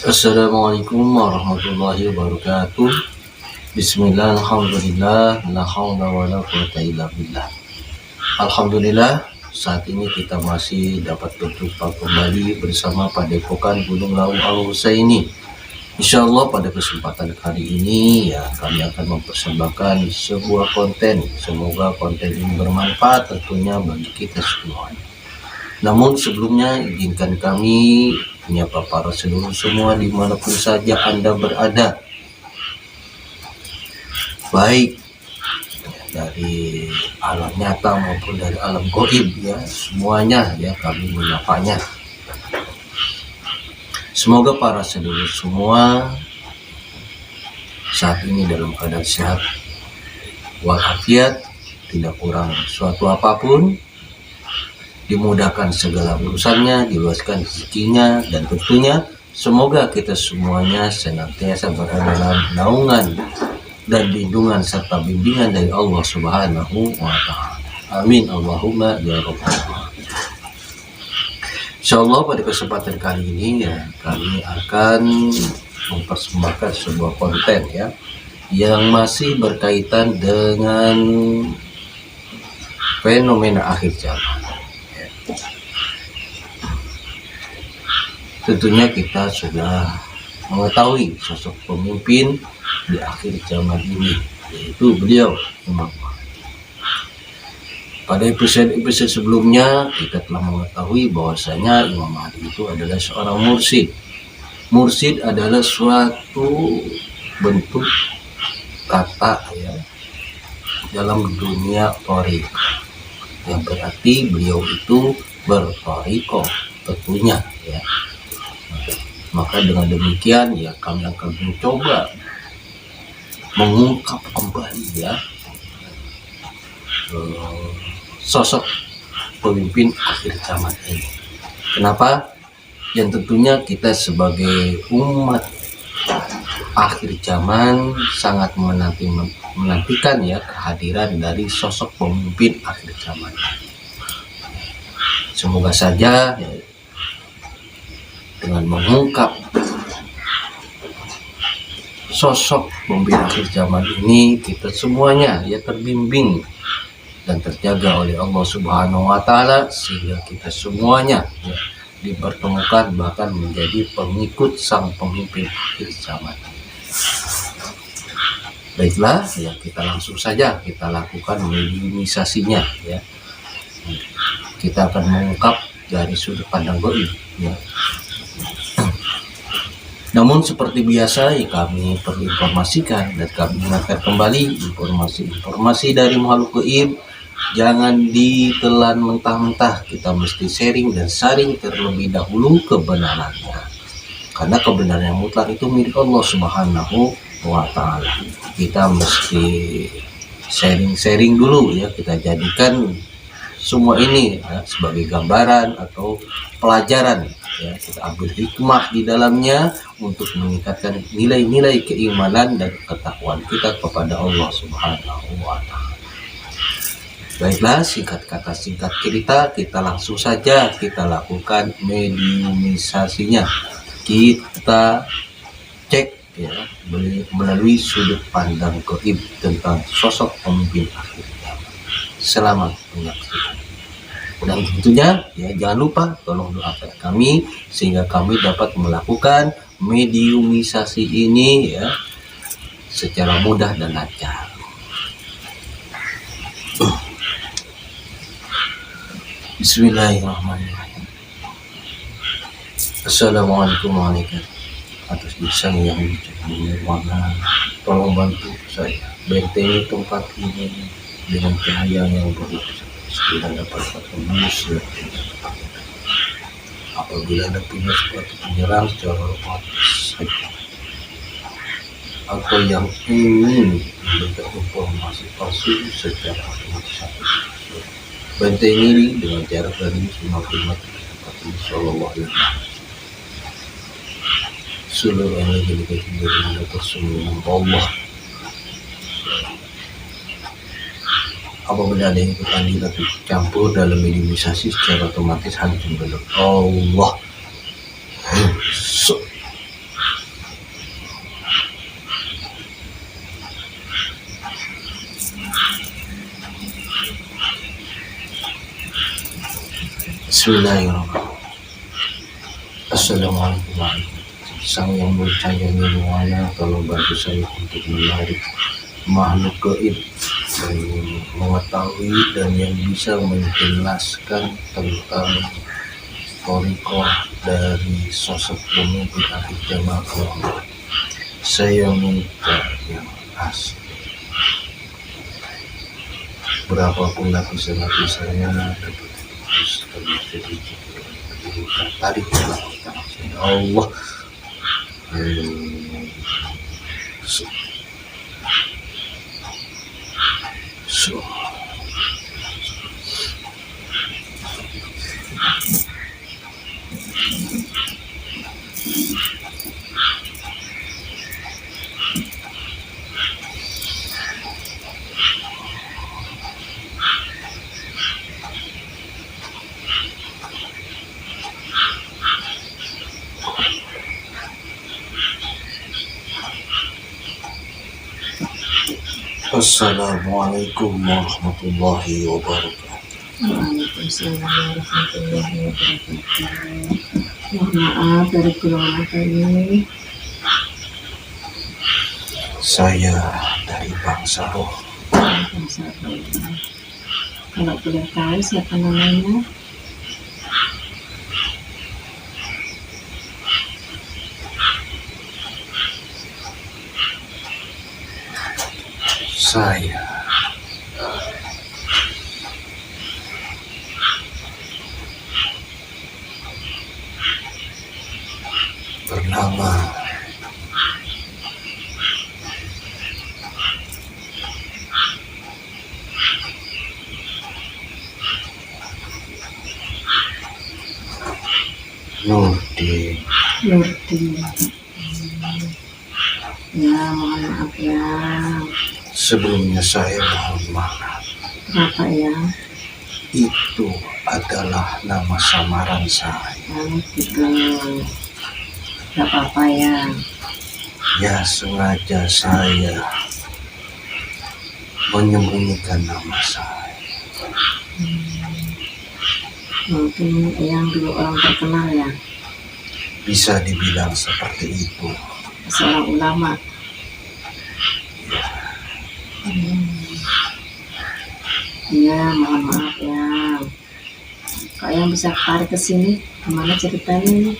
Assalamualaikum warahmatullahi wabarakatuh. Bismillah, alhamdulillah, la haula wala quwata illa billah. Alhamdulillah, saat ini kita masih dapat berjumpa kembali bersama Padepokan Gunung Lawu Al-Husaini. Insyaallah pada kesempatan kali ini kami akan mempersembahkan sebuah konten. Semoga konten ini bermanfaat tentunya bagi kita semua. Namun sebelumnya izinkan kami menyapa para seluruh semua dimanapun saja Anda berada, baik dari alam nyata maupun dari alam gaib semuanya kami menyapanya. Semoga para seluruh semua saat ini dalam keadaan sehat walafiat, tidak kurang suatu apapun, dimudahkan segala urusannya, diluaskan rezekinya, dan tentunya semoga kita semuanya senantiasa berada dalam naungan dan lindungan serta bimbingan dari Allah Subhanahu wa Ta'ala. Amin Allahumma ya rabbal alamin. Insyaallah pada kesempatan kali ini kami akan mempersembahkan sebuah konten yang masih berkaitan dengan fenomena akhir zaman. Tentunya kita sudah mengetahui sosok pemimpin di akhir zaman ini, yaitu beliau Imam Mahdi. Pada episode sebelumnya kita telah mengetahui bahwasanya Imam Mahdi itu adalah seorang mursyid. Mursyid adalah suatu bentuk kata dalam dunia thariq, yang berarti beliau itu berthariqah tentunya Maka dengan demikian kami akan mencoba mengungkap kembali sosok pemimpin akhir zaman ini. Kenapa? Yang tentunya kita sebagai umat akhir zaman sangat menantikan kehadiran dari sosok pemimpin akhir zaman. Semoga saja dengan mengungkap sosok pemimpin akhir zaman ini, kita semuanya terbimbing dan terjaga oleh Allah Subhanahu wa Ta'ala, sehingga kita semuanya dipertemukan bahkan menjadi pengikut sang pemimpin akhir zaman. Baiklah, kita langsung saja kita lakukan mediumisasinya Kita akan mengungkap dari sudut pandang gaib Namun seperti biasa kami perlu informasikan dan kami ingatkan kembali, informasi dari makhluk gaib jangan ditelan mentah-mentah. Kita mesti sharing dan saring terlebih dahulu kebenarannya, karena kebenaran yang mutlak itu milik Allah Subhanahu wa Ta'ala. Kita mesti sharing dulu kita jadikan semua ini sebagai gambaran atau pelajaran kita ambil hikmah di dalamnya untuk meningkatkan nilai-nilai keimanan dan ketakwaan kita kepada Allah Subhanahu wa Ta'ala. Baiklah, singkat kata singkat cerita, kita langsung saja kita lakukan mediumisasinya. Kita cek melalui sudut pandang gaib tentang sosok pemimpin akhir zaman. Selamat menyaksikan. Dan tentunya jangan lupa tolong doakan kami sehingga kami dapat melakukan mediumisasi ini secara mudah dan lancar. Bismillahirrahmanirrahim. Assalamualaikum warahmatullahi wabarakatuh. Atas lisan yang nirwana, tolong bantu saya bentengi tempat ini dengan cahaya yang berlimpah. Sekiranya dapat menembus apabila ada punya suatu penyerang secara otomatis atau yang ingin memberikan informasi palsu secara otomatis, bentengi dengan jarak dari 50 meter tempat ini. Sallallahu alaihi wasallam. Seluruh energi negatif dari mereka semua Allah. Apabila ada yang ikut andil atau campur dalam mediumisasi, secara otomatis hancur belum Allah. Bismillahirrahmanirrahim. Assalamualaikum warahmatullahi wabarakatuh. Sang yang bercahaya nirwana, tolong bantu saya untuk menarik makhluk gaib dan mengetahui dan yang bisa menjelaskan tentang torikoh dari sosok pemimpin akhir zaman. Saya minta yang asli. Berapapun lapisan-lapisannya dapat terus sedikit tarik ya Allah. So, Assalamualaikum warahmatullahi wabarakatuh. Waalaikumsalam warahmatullahi wabarakatuh. Mohon maaf dari golongan apa ini? Saya dari bangsa roh. Bangsa roh. Kalau boleh tahu siapa namanya? Saya bernama Nurdin. Ya, mohon maaf ya. Sebelumnya saya mohon maaf. Kenapa ya? Itu adalah nama samaran saya. Gitu. Gak apa-apa ya. Ya, sengaja saya menyembunyikan nama saya. Mungkin yang dulu orang terkenal ya. Bisa dibilang seperti itu. Seorang ulama. Iya, mohon maaf ya. Kok yang bisa tarik ke sini? Gimana ceritanya ini?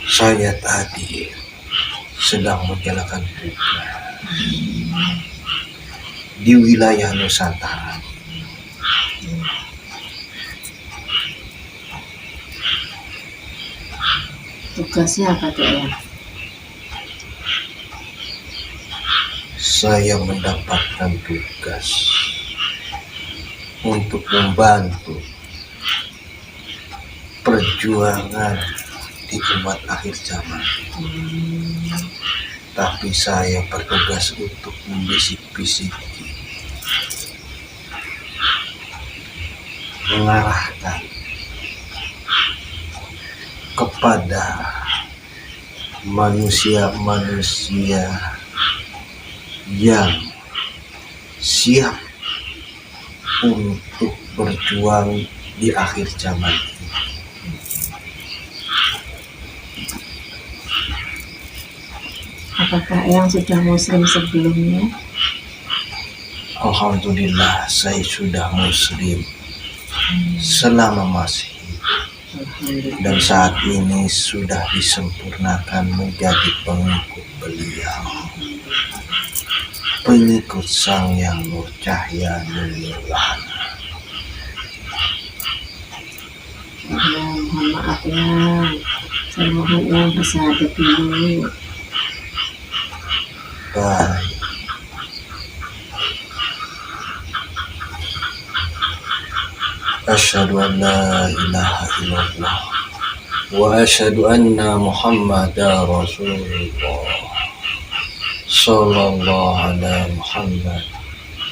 Saya tadi sedang menjalankan tugas di wilayah Nusantara. Tugasnya apa tuh ya? Saya mendapatkan tugas untuk membantu perjuangan di umat akhir zaman. Tapi saya bertugas untuk membisik-bisiki, mengarahkan kepada manusia-manusia yang siap untuk berjuang di akhir zaman. Apakah yang sudah muslim sebelumnya? Alhamdulillah, saya sudah muslim selama masih hidup, dan saat ini sudah disempurnakan menjadi pengikut beliau, pengikut Sang Yang Nur Cahya Nirwana. Ya, mohon maaf ya. Saya mohon yang bersahadat dulu. Baik. Asyhadu an la ilaha illallah wa asyhadu anna Muhammadar Rasulullah. Sallallahu ala Muhammad.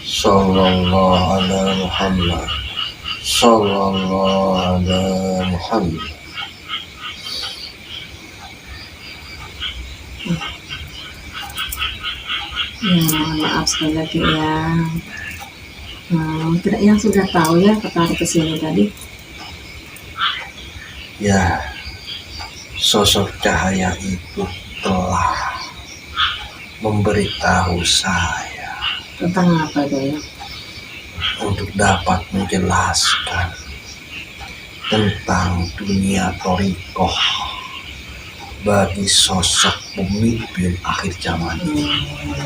Sallallahu ala Muhammad. Sallallahu ala Muhammad. Ya, mohon maaf sekali lagi ya. Yang sudah tahu ya ketarik ke sini tadi. Ya, sosok cahaya itu telah memberitahu saya Tentang apa itu ya? untuk dapat menjelaskan tentang dunia thariqah bagi sosok pemimpin akhir zaman ini.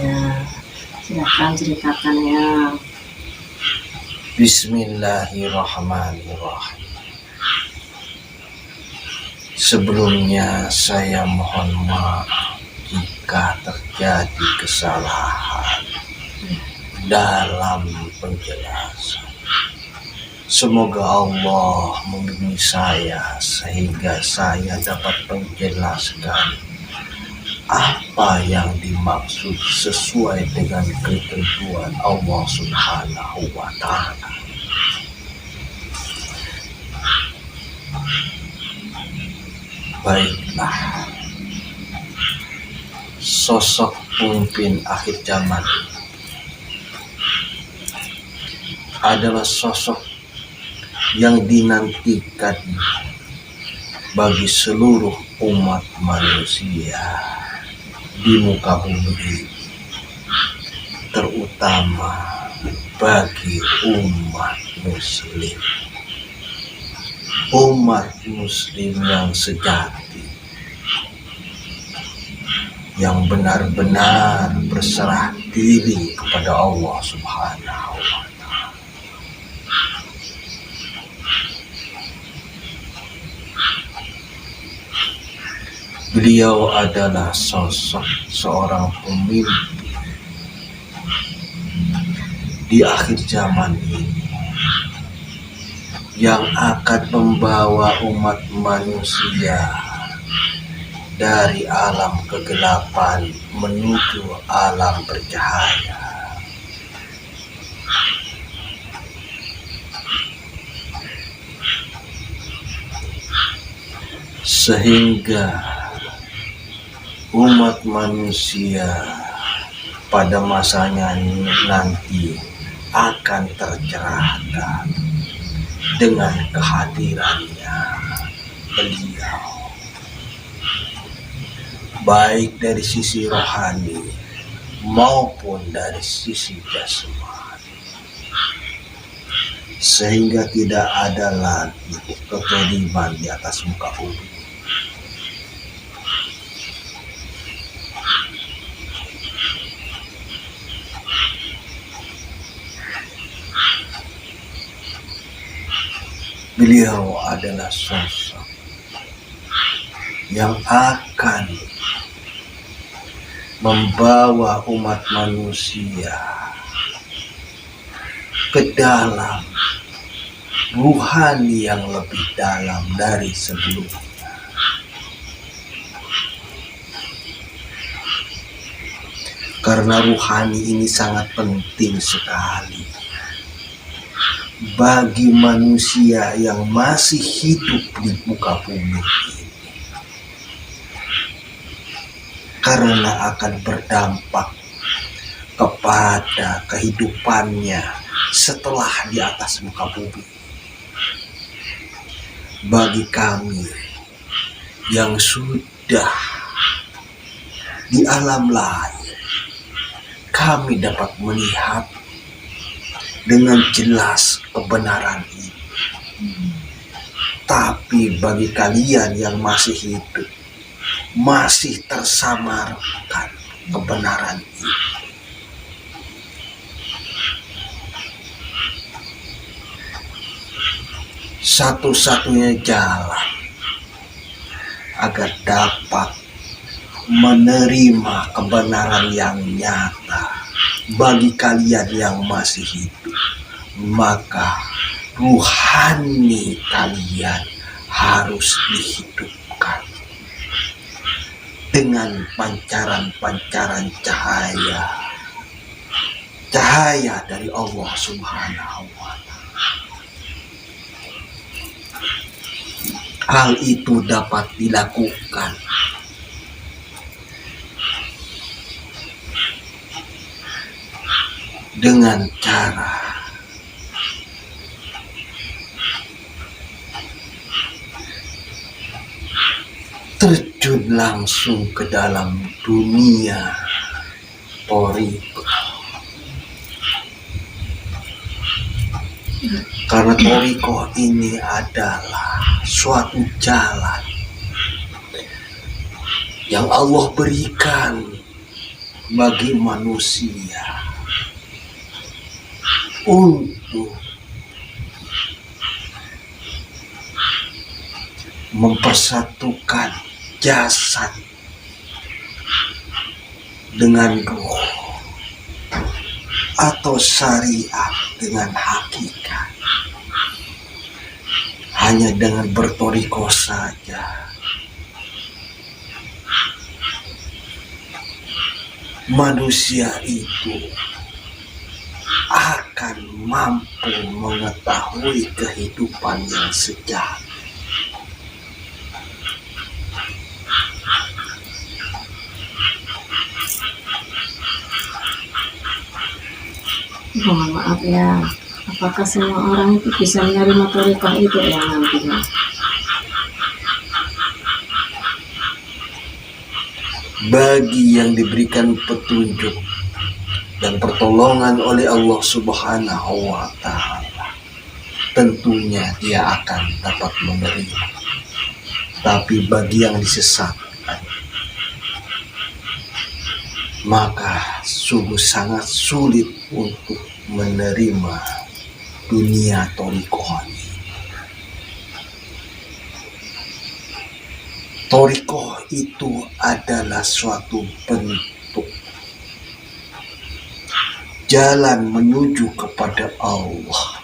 Ya, silakan ceritakan ya. Bismillahirrahmanirrahim. Sebelumnya saya mohon maaf jika terjadi kesalahan dalam penjelasan. Semoga Allah membimbing saya sehingga saya dapat menjelaskan apa yang dimaksud sesuai dengan ketentuan Allah Subhanahu wa Ta'ala. Baiklah, sosok pemimpin akhir zaman adalah sosok yang dinantikan bagi seluruh umat manusia di muka bumi ini, terutama bagi umat muslim. Umat muslim yang sejati, yang benar-benar berserah diri kepada Allah Subhanahu wa Ta'ala. Beliau adalah sosok seorang pemimpin di akhir zaman ini yang akan membawa umat manusia dari alam kegelapan menuju alam bercahaya. Sehingga umat manusia pada masanya nanti akan tercerahkan dengan kehadirannya beliau, baik dari sisi rohani maupun dari sisi jasmani, sehingga tidak ada lagi kezaliman di atas muka bumi. Beliau adalah sosok yang akan membawa umat manusia ke dalam ruhani yang lebih dalam dari sebelumnya. Karena ruhani ini sangat penting sekali bagi manusia yang masih hidup di muka bumi ini, karena akan berdampak kepada kehidupannya setelah di atas muka bumi. Bagi kami yang sudah di alam lain, kami dapat melihat dengan jelas kebenaran ini. Tapi bagi kalian yang masih hidup, masih tersamarkan kebenaran ini. Satu-satunya jalan agar dapat menerima kebenaran yang nyata bagi kalian yang masih hidup, maka ruhani kalian harus dihidupkan dengan pancaran-pancaran cahaya dari Allah Subhanahu wa Ta'ala. Hal itu dapat dilakukan dengan cara terjun langsung ke dalam dunia thariqah. Karena thariqah ini adalah suatu jalan yang Allah berikan bagi manusia untuk mempersatukan jasad dengan ruh atau syariat dengan hakikat. Hanya dengan berthariqah saja manusia itu akan mampu mengetahui kehidupan yang sejati. Mohon maaf ya, apakah semua orang itu bisa menerima thariqah itu ya nantinya? Bagi yang diberikan petunjuk dan pertolongan oleh Allah Subhanahu wa Ta'ala, tentunya dia akan dapat menerima. Tapi bagi yang disesatkan, maka sungguh sangat sulit untuk menerima dunia thariqah ini. Thariqah itu adalah suatu bentuk jalan menuju kepada Allah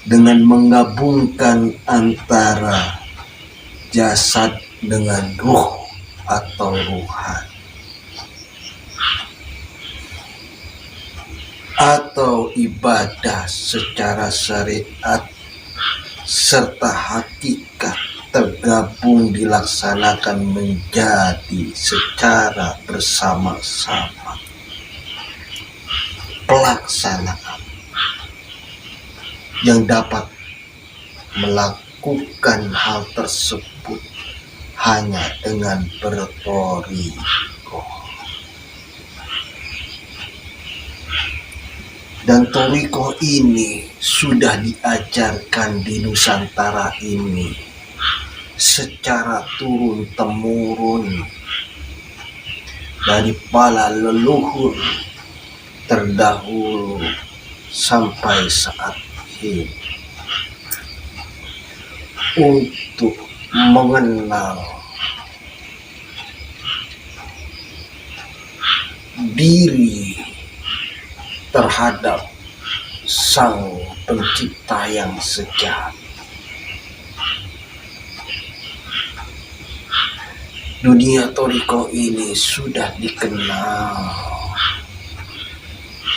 dengan menggabungkan antara jasad dengan ruh atau ruhan, atau ibadah secara syariat serta hakikat tergabung dilaksanakan menjadi secara bersama-sama. Pelaksanaan yang dapat melakukan hal tersebut hanya dengan berthariqah. Dan thariqah ini sudah diajarkan di Nusantara ini secara turun-temurun dari para leluhur terdahulu sampai saat ini, untuk mengenal diri terhadap Sang Pencipta yang sejati. Dunia thariqah ini sudah dikenal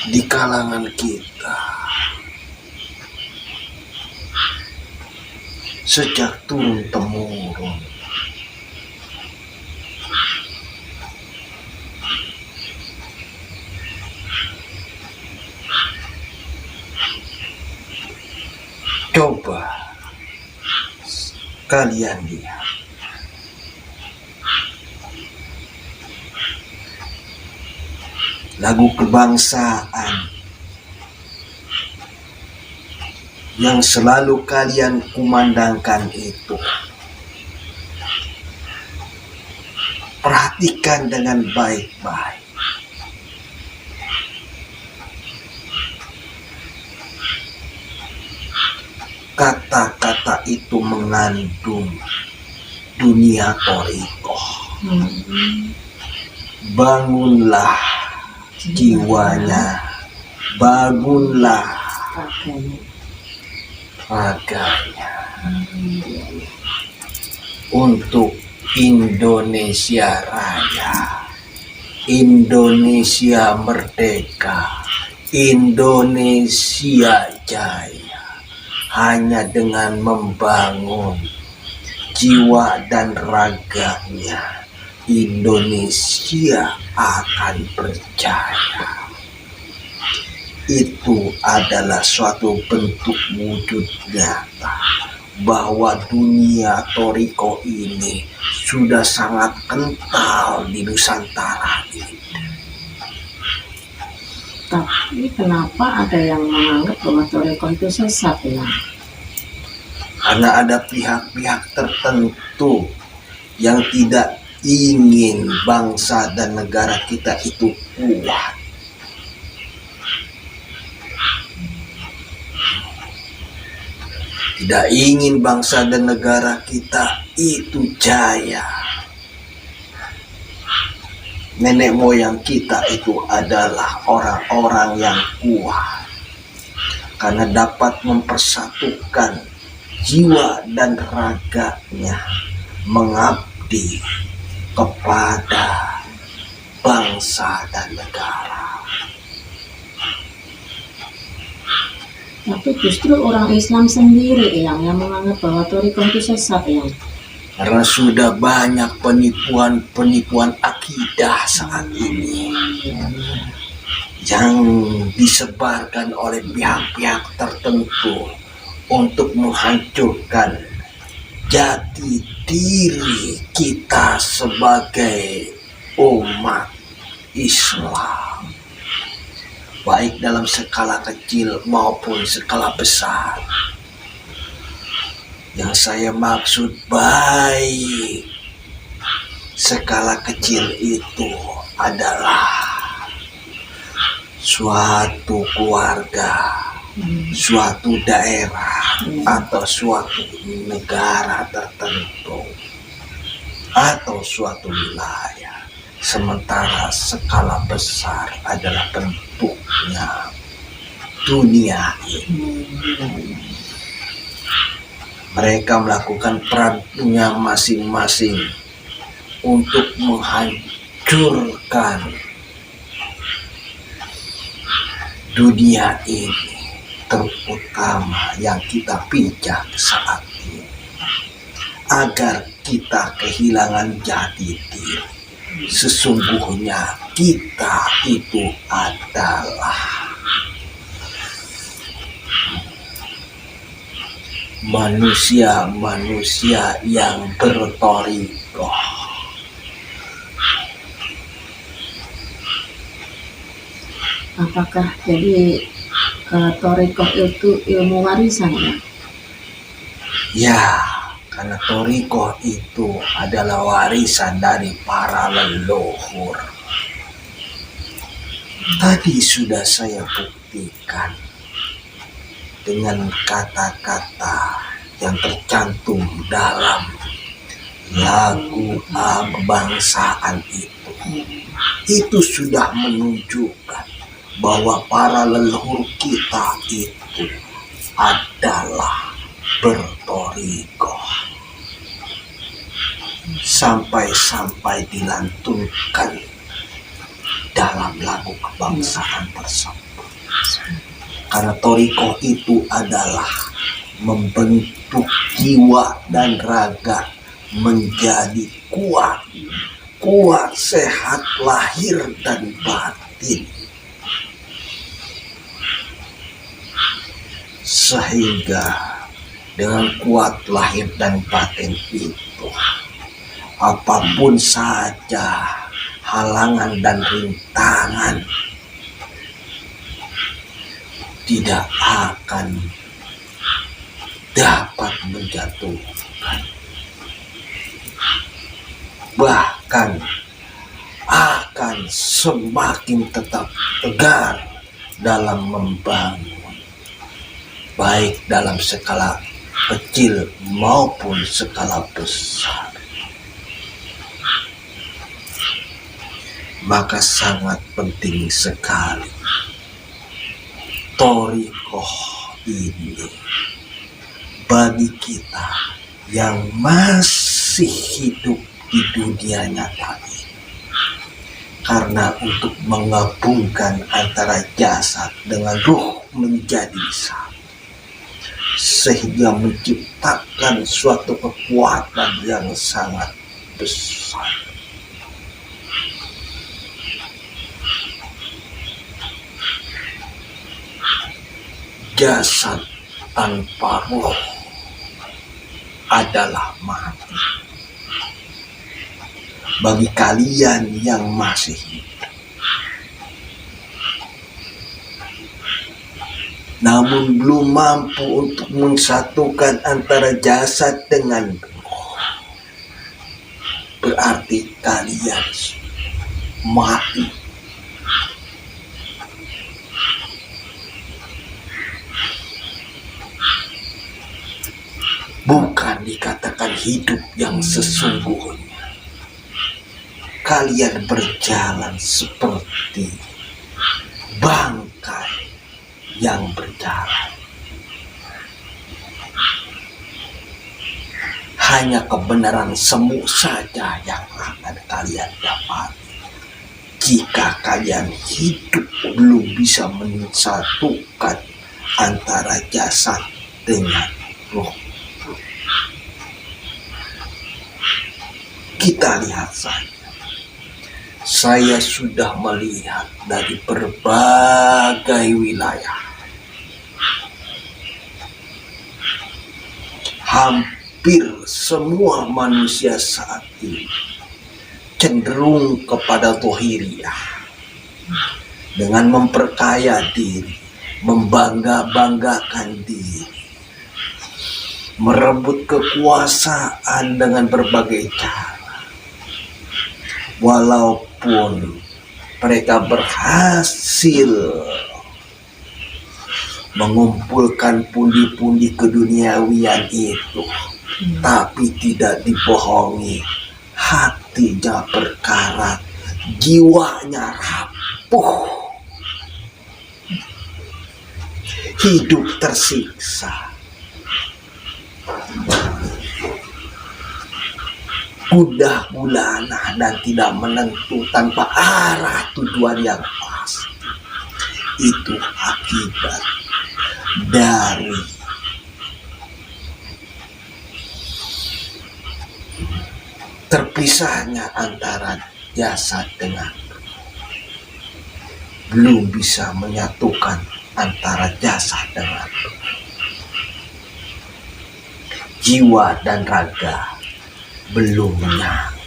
di kalangan kita sejak turun-temurun. Coba kalian lihat, lagu kebangsaan yang selalu kalian kumandangkan itu, perhatikan dengan baik-baik. Kata-kata itu mengandung dunia thariqah. Bangunlah jiwanya, bangunlah raganya untuk Indonesia Raya, Indonesia Merdeka, Indonesia Jaya. Hanya dengan membangun jiwa dan raganya, Indonesia akan berjaya. Itu adalah suatu bentuk wujud nyata bahwa dunia Toriko ini sudah sangat kental di Nusantara ini. Tapi kenapa ada yang menganggap bahwa Toriko itu sesat ya? Karena ada pihak-pihak tertentu yang tidak ingin bangsa dan negara kita itu kuat. Tidak ingin bangsa dan negara kita itu jaya. Nenek moyang kita itu adalah orang-orang yang kuat, karena dapat mempersatukan jiwa dan raganya mengabdi kepada bangsa dan negara. Tapi justru orang Islam sendiri yang menganggap bahwa Toriko itu sesat ya. Karena sudah banyak penipuan akidah saat ini yang disebarkan oleh pihak-pihak tertentu untuk menghancurkan jati diri kita sebagai umat Islam, baik dalam skala kecil maupun skala besar. Yang saya maksud baik skala kecil itu adalah suatu keluarga, suatu daerah, atau suatu negara tertentu, atau suatu wilayah. Sementara skala besar adalah bentuknya dunia ini. Mereka melakukan perannya masing-masing untuk menghancurkan dunia ini, terutama yang kita pijak saat ini, agar kita kehilangan jati diri. Sesungguhnya kita itu adalah manusia-manusia yang bertoriko. Apakah jadi Toriko itu ilmu warisan ya? Ya, karena Toriko itu adalah warisan dari para leluhur. Tadi sudah saya buktikan dengan kata-kata yang tercantum dalam lagu kebangsaan itu. Itu sudah menunjukkan bahwa para leluhur kita itu adalah bertoriko. Sampai-sampai dilantunkan dalam lagu kebangsaan tersebut. Karena toriko itu adalah membentuk jiwa dan raga menjadi kuat, sehat lahir dan batin. Sehingga dengan kuat lahir dan batin itu, apapun saja halangan dan rintangan tidak akan dapat menjatuhkan, bahkan akan semakin tetap tegar dalam membangun, baik dalam skala kecil maupun skala besar. Maka sangat penting sekali toriko ini bagi kita yang masih hidup di dunia nyata ini, karena untuk menggabungkan antara jasad dengan ruh menjadi satu, sehingga menciptakan suatu kekuatan yang sangat besar. Jasad tanpa ruh adalah mati. Bagi kalian yang masih hidup, namun belum mampu untuk mensatukan antara jasad dengan roh, berarti kalian mati. Bukan dikatakan hidup yang sesungguhnya. Kalian berjalan seperti bangkai yang berjalan. Hanya kebenaran semu saja yang akan kalian dapat. Jika kalian hidup belum bisa mensatukan antara jasad dengan roh. Kita lihat saja. Saya sudah melihat dari berbagai wilayah. Hampir semua manusia saat ini cenderung kepada zahiriyah dengan memperkaya diri, membangga-banggakan diri, merebut kekuasaan dengan berbagai cara. Walaupun mereka berhasil mengumpulkan pundi-pundi keduniawian itu, tapi tidak dibohongi, hatinya berkarat, jiwanya rapuh, hidup tersiksa. Mudah gulana dan tidak menentu tanpa arah tujuan yang pasti. Itu akibat dari terpisahnya antara jasad dengan roh. Belum bisa menyatukan antara jasad dengan roh. Jiwa dan raga belum menyatu,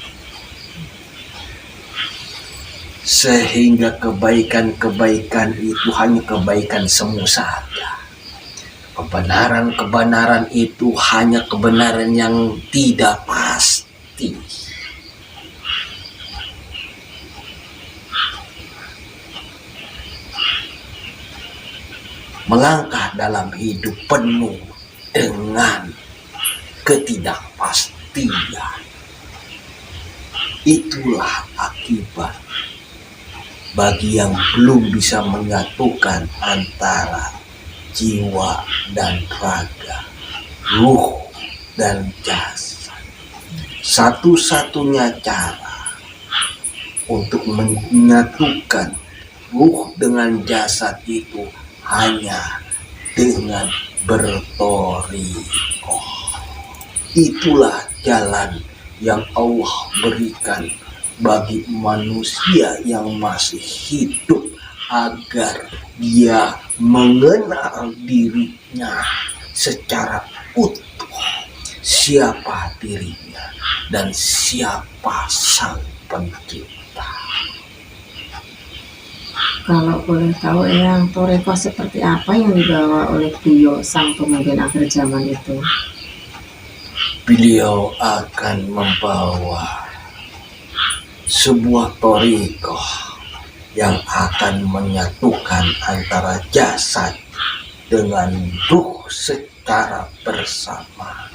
sehingga kebaikan-kebaikan itu hanya kebaikan semu saja. Kebenaran-kebenaran itu hanya kebenaran yang tidak pasti. Melangkah dalam hidup penuh dengan ketidakpastian. Itulah akibat bagi yang belum bisa menyatukan antara jiwa dan raga, ruh dan jasad. Satu-satunya cara untuk menyatukan ruh dengan jasad itu hanya dengan bertorikoh. Itulah jalan yang Allah berikan bagi manusia yang masih hidup agar dia mengenal dirinya secara utuh, siapa dirinya dan siapa sang pencipta. Kalau boleh tahu yang toreko seperti apa yang dibawa oleh beliau sang pemimpin akhir zaman itu? Beliau akan membawa sebuah torikoh yang akan menyatukan antara jasad dengan ruh secara bersamaan.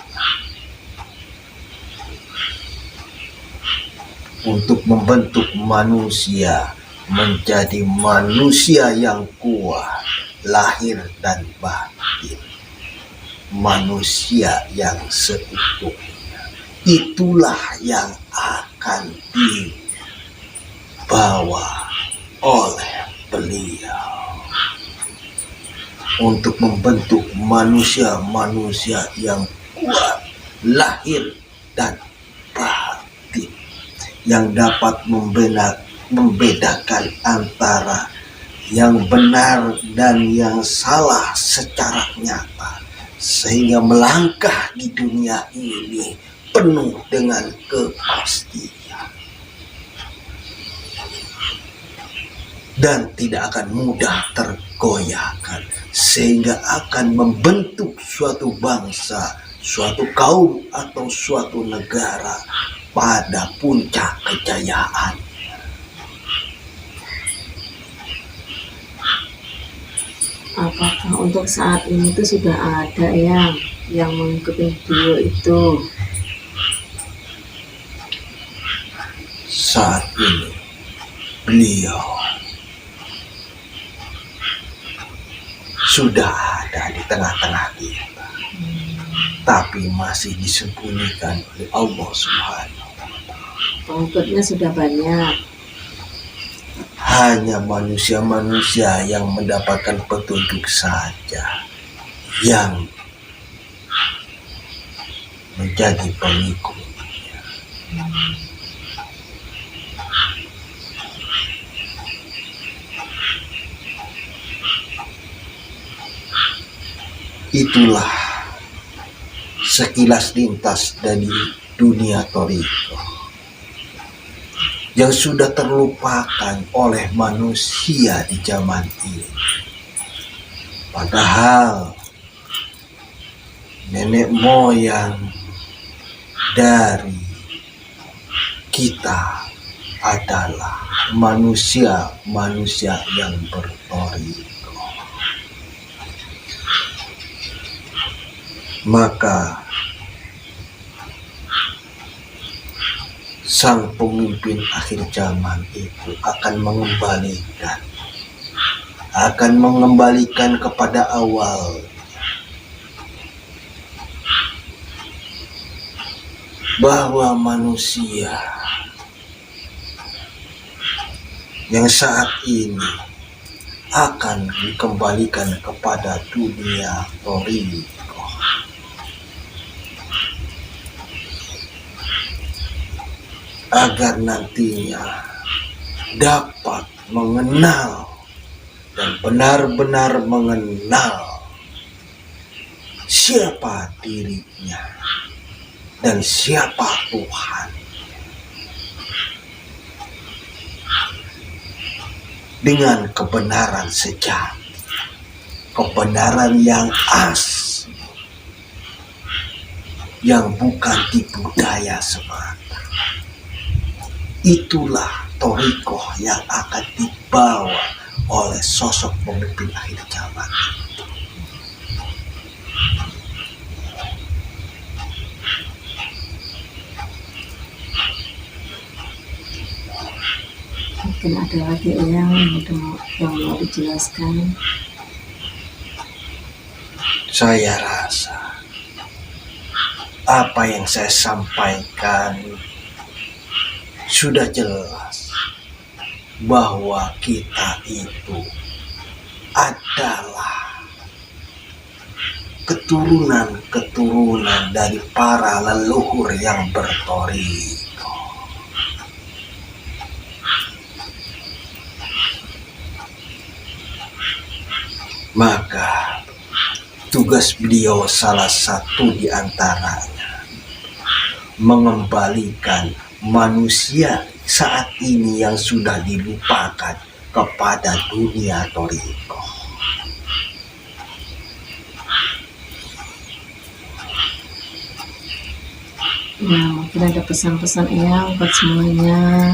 Untuk membentuk manusia menjadi manusia yang kuat, lahir dan batin. Manusia yang seutuhnya. Itulah yang akan dibawa oleh beliau untuk membentuk manusia-manusia yang kuat, lahir dan batin, yang dapat membedakan antara yang benar dan yang salah secara nyata, sehingga melangkah di dunia ini penuh dengan kepastian dan tidak akan mudah tergoyahkan, sehingga akan membentuk suatu bangsa, suatu kaum atau suatu negara pada puncak kejayaan. Apakah untuk saat ini tuh sudah ada yang mengikuti beliau itu? Saat ini beliau sudah ada di tengah-tengah kita, tapi masih disembunyikan oleh Allah Subhanahu wa Ta'ala. Pengikutnya sudah banyak. Hanya manusia-manusia yang mendapatkan petunjuk saja yang menjadi pengikutnya. Itulah sekilas lintas dari dunia thariqah yang sudah terlupakan oleh manusia di zaman ini. Padahal nenek moyang dari kita adalah manusia-manusia yang berthariqah. Maka sang pemimpin akhir zaman itu akan mengembalikan kepada awal, bahwa manusia yang saat ini akan dikembalikan kepada dunia thariqah, agar nantinya dapat mengenal dan benar-benar mengenal siapa dirinya dan siapa Tuhan, dengan kebenaran sejati, kebenaran yang asli, yang bukan tipu daya semata. Itulah thariqah yang akan dibawa oleh sosok pemimpin akhir zaman. Mungkin ada lagi yang mau dijelaskan. Saya rasa apa yang saya sampaikan sudah jelas, bahwa kita itu adalah keturunan dari para leluhur yang berthariqah. Maka tugas beliau salah satu di antaranya mengembalikan manusia saat ini yang sudah dilupakan kepada dunia thariqah. Ya, mungkin ada pesan-pesan buat semuanya.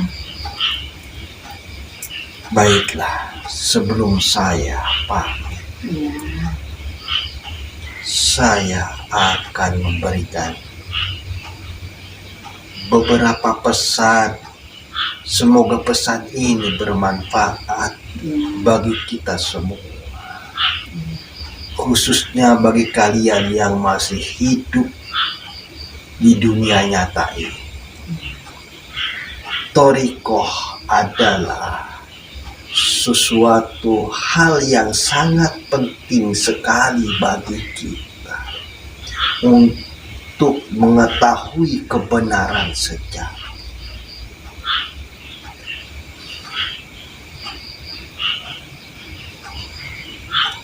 Baiklah, sebelum saya pamit, Ya, saya akan memberikan beberapa pesan. Semoga pesan ini bermanfaat bagi kita semua, khususnya bagi kalian yang masih hidup di dunia nyata ini. Thariqah adalah sesuatu hal yang sangat penting sekali bagi kita untuk mengetahui kebenaran sejati.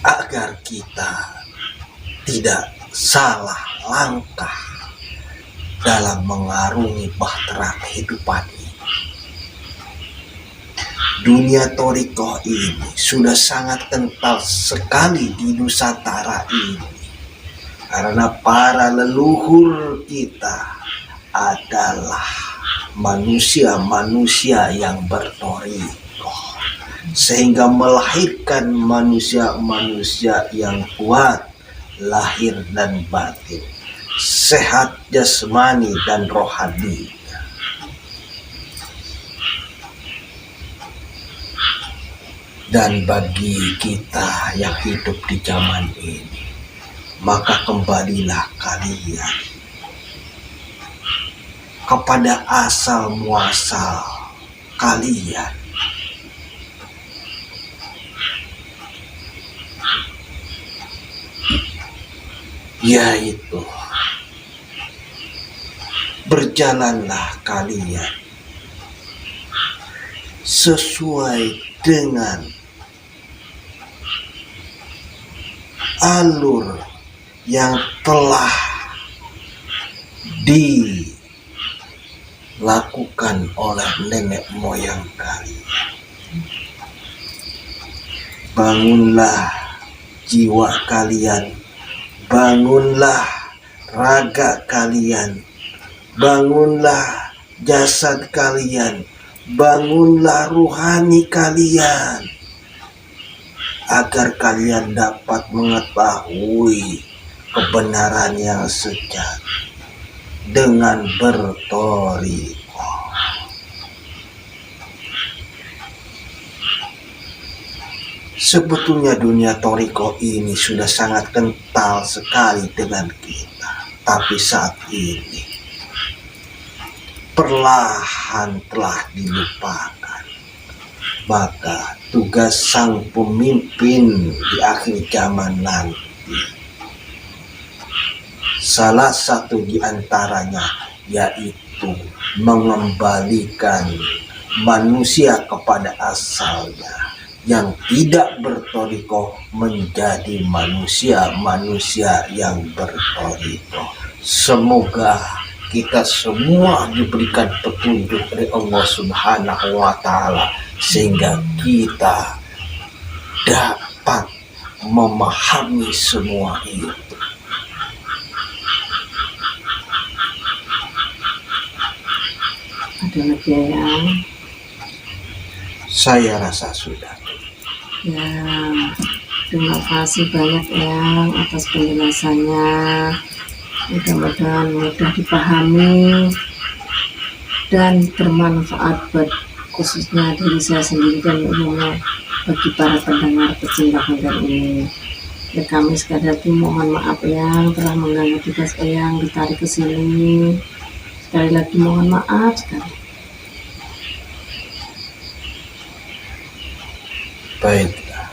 Agar kita tidak salah langkah dalam mengarungi bahtera kehidupan ini. Dunia thariqah ini sudah sangat kental sekali di Nusantara ini, karena para leluhur kita adalah manusia-manusia yang berthariqah, sehingga melahirkan manusia-manusia yang kuat lahir dan batin, sehat jasmani dan rohani. Dan bagi kita yang hidup di zaman ini, maka kembalilah kalian kepada asal muasal kalian, yaitu berjalanlah kalian sesuai dengan alur yang telah dilakukan oleh nenek moyang kalian. Bangunlah jiwa kalian, bangunlah raga kalian, bangunlah jasad kalian, bangunlah ruhani kalian, agar kalian dapat mengetahui kebenaran yang sejati dengan berthariqah. Sebetulnya dunia thariqah ini sudah sangat kental sekali dengan kita, tapi saat ini perlahan telah dilupakan. Maka tugas sang pemimpin di akhir zaman nanti, salah satu di antaranya yaitu mengembalikan manusia kepada asalnya, yang tidak berthariqah menjadi manusia-manusia yang berthariqah. Semoga kita semua diberikan petunjuk dari Allah Subhanahu wa Ta'ala, sehingga kita dapat memahami semua itu. Ada lagi yang Saya rasa sudah. ya, terima kasih banyak yang atas penjelasannya. Mudah-mudahan mudah dipahami dan bermanfaat buat khususnya diri saya sendiri dan umumnya bagi para pendengar pecinta konten ini. Ya, kami sekali lagi mohon maaf yang telah mengganggu tugas yang ditarik ke sini. Sekali lagi mohon maaf sekali. Baiklah,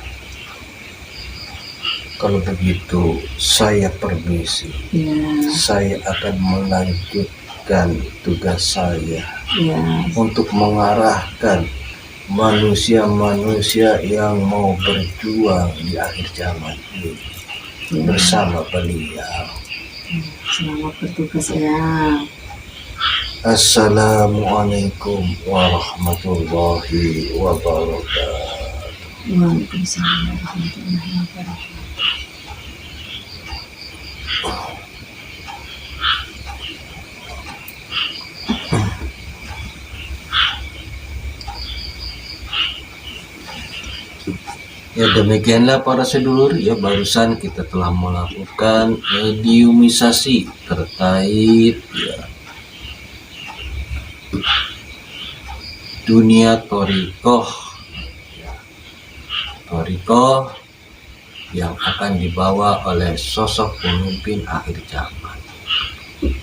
kalau begitu saya permisi. Ya, Saya akan melanjutkan tugas saya ya, untuk mengarahkan manusia-manusia yang mau berjuang di akhir zaman ini ya. bersama beliau. Selamat bertugas ya. Assalamualaikum warahmatullahi wabarakatuh. Waalaikumsalam warahmatullahi wabarakatuh. Ya, demikianlah para sedulur, ya barusan kita telah melakukan mediumisasi terkait ya dunia thariqah, thariqah yang akan dibawa oleh sosok pemimpin akhir zaman.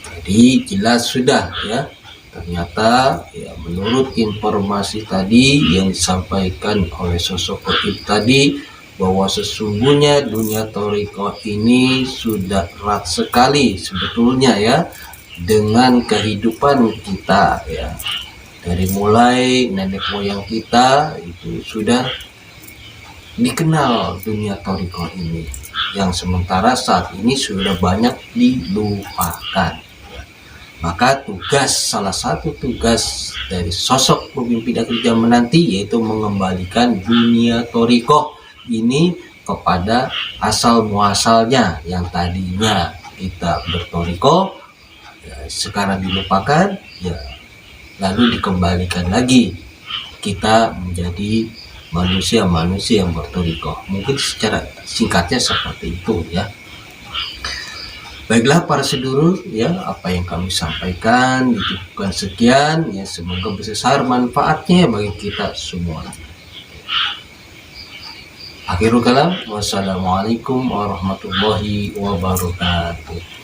Jadi jelas sudah ya, ternyata ya menurut informasi tadi yang disampaikan oleh sosok gaib tadi, bahwa sesungguhnya dunia thariqah ini sudah erat sekali sebetulnya ya dengan kehidupan kita ya. Dari mulai nenek moyang kita itu sudah dikenal dunia thariqah ini. yang sementara saat ini sudah banyak dilupakan. Maka salah satu tugas dari sosok pemimpin akhir zaman nanti yaitu mengembalikan dunia thariqah ini kepada asal muasalnya, yang tadinya kita berthariqah sekarang dilupakan, lalu dikembalikan lagi kita menjadi manusia-manusia yang berthariqah. Mungkin secara singkatnya seperti itu ya. Baiklah para sedulur, apa yang kami sampaikan dicukupkan sekian, semoga besar manfaatnya bagi kita semua. Akhirul kalam, wassalamualaikum warahmatullahi wabarakatuh.